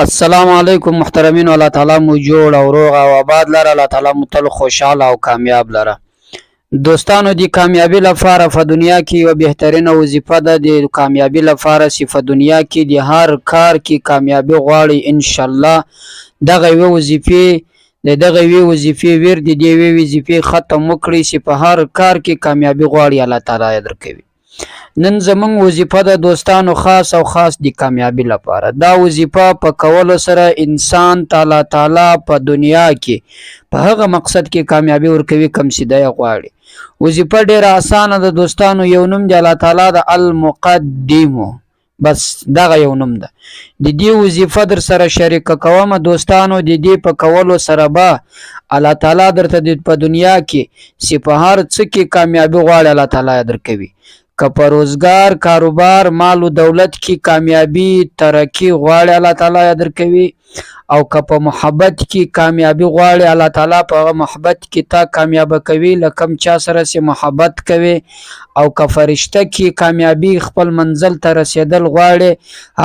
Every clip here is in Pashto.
السلام علیکم محترمین، الله تعالی مو جوړ او روغ او آباد لره. الله تعالی مو تل خوشحاله او کامیاب لره. دوستانو، د کامیابی لپاره په دنیا کې یو بهترینه وظیفه ده. د کامیابی لپاره په دنیا کې د هر کار کې کامیابی غواړي ان شاء الله. دغه یوې وظیفې ورد دی وظیفې ختم وکړي چې په هر کار کې کامیابی غواړي، الله تعالی درکوي. نن زمونږ وظیفه ده دوستانو، خاص او خاص د کامیابی لپاره. دا وظیفه په کولو سره انسان تعالی په دنیا کې په هغه مقصد کې کامیابی ورکوي کوم چې دی غواړي. وظیفه ډیره اسانه ده دوستانو. یو نوم دی الله تعالی د المقدمو، بس دغه یو نوم ده. د دې وظیفه در سره شریک کوم دوستانو. د دې په کولو سره به الله تعالی درته په دنیا کې چې په هر څه کې کامیابی غواړي الله تعالی درکوي. که په روزګار، کاروبار، مال او دولت کې کامیابی ترقی غواړي الله تعالی درکوي. او که په محبت کې کامیابی غواړي الله تعالی په هغه محبت کې تا کامیاب کوي، لکه چا سره چې محبت کوي. او که فرشته کې کامیابی خپل منزل ته رسیدل غواړي،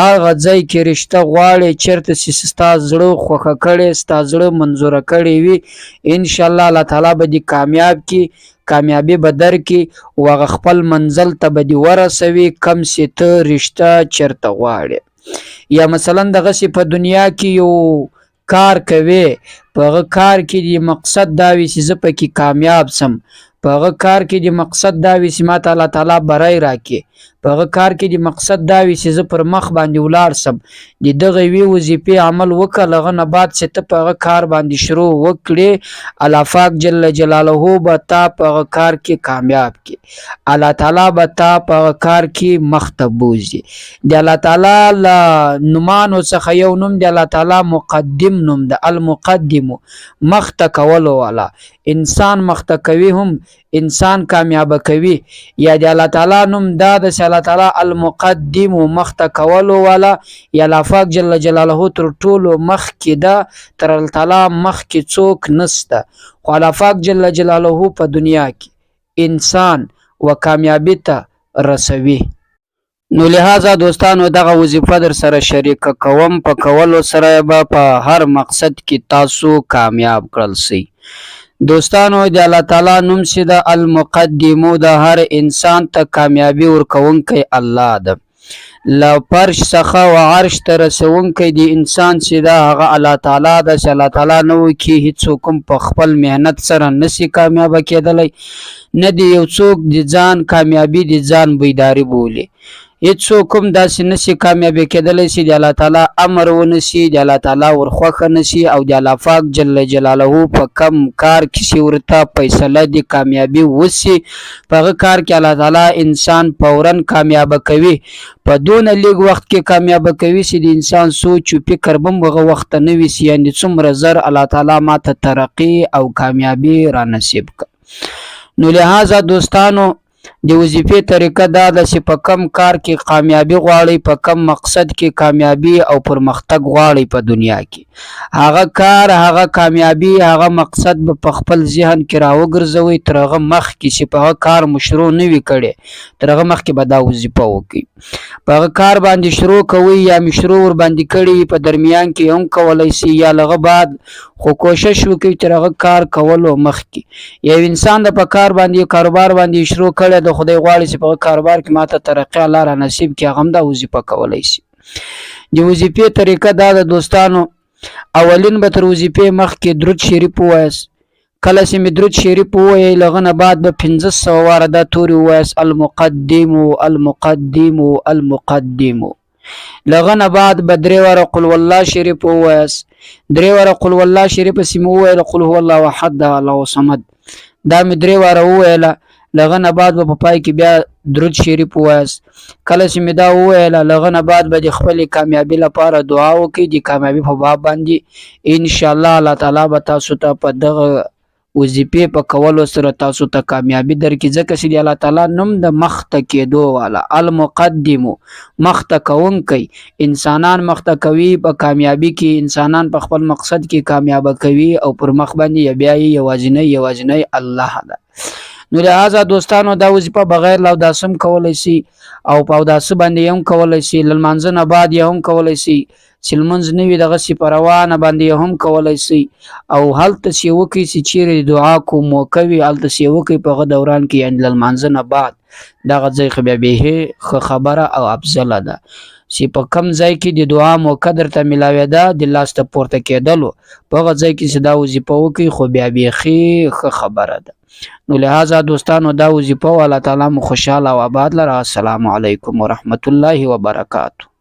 هغه ځای کې رشته غواړي چیرته چې ستا زړه خوښه کړي، ستا زړه منظوره کړي وي، ان شاء الله الله تعالی به دې کامیاب کی، کامیابی به درکړي او هغه خپل منزل ته به دې ورسوي کوم چې ته رشته چیرته غواړي. یا مثلا دغسې په دنیا کې یو کار کوي، په هغه کار کې د مقصد دا وي چې زه پکې کامیاب سم، په هغه کار کې د مقصد دا وي چې ما ته الله تعالی بری راکړي، په هغه کار کې د مقصد دا وي چې زه پر مخ باندې ولاړ سم. د دغه یوې وظیفې عمل وکړه، له هغه نه بعد چې ته په هغه کار باندې شروع وکړې، الله پاک جل جلاله به تا په هغه کار کې کامیاب کړي. الله تعالی به تا په هغه کار کې مخته بوځي. د الله تعالی له نومانو څخه یو نوم دی الله تعالی مقدم نوم ده. المقدمو، مخته کولو والا. انسان مخته کوي، هم انسان کامیاب کوي. یا د الله تعالی نوم دا د الله تعالی المقدم، مخته کولو والا. یا الله پاک جل جلاله تر ټولو مخ کې ده، تر الله تعالی مخ کې څوک نشته. خو الله پاک جل جلاله په دنیا کې انسان و کامیابی ته رسوي. نو لہذا دوستانو، دغه وظیفه در سره شریک کوم، په کولو سره به په هر مقصد کې تاسو کامیاب کړل شئ. دوستانو، د الله تعالی نوم چې د المقدمو، د هر انسان ته کامیابی ورکوونکی الله ده. له فرش څخه و عرش ته رسونکی د انسان چې ده هغه الله تعالی ده. چې الله تعالی نه وکړي هیڅوک هم په خپل مهنت سره نشي کامیابه کېدلی، نه د یو څوک د ځان کامیابی د ځان بیداری بولي. هیڅوک هم داسې نشي کامیابه کېدلی چې د الله تعالی امر ونشي، د الله تعالی ورخوښه نشي، او د الله پاک جل جلاله په کم کار کې چې ورته فیصله د کامیابی وشي، په هغه کار کې الله تعالی انسان فوراً کامیابه کوي. په دونه لږ وخت کې کامیابه کوي چې د انسان سوچ او فکر به هغه وخت نه وي چې یعنې څومره زر الله تعالی ماته ترقي او کامیابی را نصیب کړه. نو لہذا دوستانو، د وظیفې طریقه دا ده چې په کم کار کې کامیابی غواړئ، په کم مقصد کې کامیابی او پرمختګ غواړئ په دنیا کې، هغه کار، هغه کامیابی، هغه مقصد به په خپل ذهن کې راوګرځوئ. تر هغه مخکې چې په هغه کار مو شروع نه وي کړی، تر هغه مخکې به دا وظیفه وکړئ. په هغه کار باندې شروع کوئ، یا مې شروع ورباندې کړی په درمیان کې هم کولی شئ، یا له هغه بعد، خو کوشش وکړئ تر هغه کار کولو مخکې. یو انسان د په کار باندې کاروبار باندې شروع کړی، د خدای غواړي چې په کاروبار کې ماته ترقي الله را نصیب کړي، هغه هم دا وظیفه کولی شي. د وظیفې طریقه دا ده دوستانو، اولین به تر وظیفې مخکې درود شریف ووایاست. کله چې مې درود شریف ووایئ، له هغه نه بعد به 1500 واره دا تورې ووایاست: المقدمو المقدمو المقدمو. له هغه نه بعد به 3 واره قل والله شریف ووایاست. 3 واره قل والله شریف چې مې وویله، قل هو الله احد الله صمد، دا مې 3 واره وویله. له هغه نه بعد به په پای کې بیا درود شریف ووایاست. کله چې مې دا وویله، له هغه نه بعد به د خپلې کامیابی لپاره دعا وکړئ، د کامیابی په باب باندې. انشاءالله الله تعالی به تاسو ته په دغه وظیفې په کولو سره تاسو ته کامیابی درکړي، ځکه چې د الله تعالی نوم د مخته کېدو والا، المقدمو، مخته کوونکی. انسانان مخته کوي په کامیابی کې، انسانان په خپل مقصد کې کامیابه کوي، او پر مخ باندې بیا یوازینی الله ده. نو لہذا دوستانو، دا وظیفه بغیر له اوداسه هم کولی شي، او په اوداسه باندې هم کولی شي، له لمانځه نه بعد یې هم کولی شي. چې لمونځ نه وي دغسې په روانه باندې هم کولی سئ او هلته چې وکئ چې چیرې دعا کوم موقع وي هلته چې وکئ په هغه دوران کې یعنې له لمانځه نه بعد دغه ځای خو بیا بیخي ښه خبره او افضله ده چې په کم ځای کې د دعا موقع درته میلاوېده د لاس ته پورته کېدلو په هغه ځای کې چې دا وظیفه وکړئ خو بیا بیخي ښه خبره ده. نو لهذا دوستانو دا وظیفه و الله تعالی مو خوشحاله او آباد لره. السلام علیکم ورحمت الله وبرکاتو.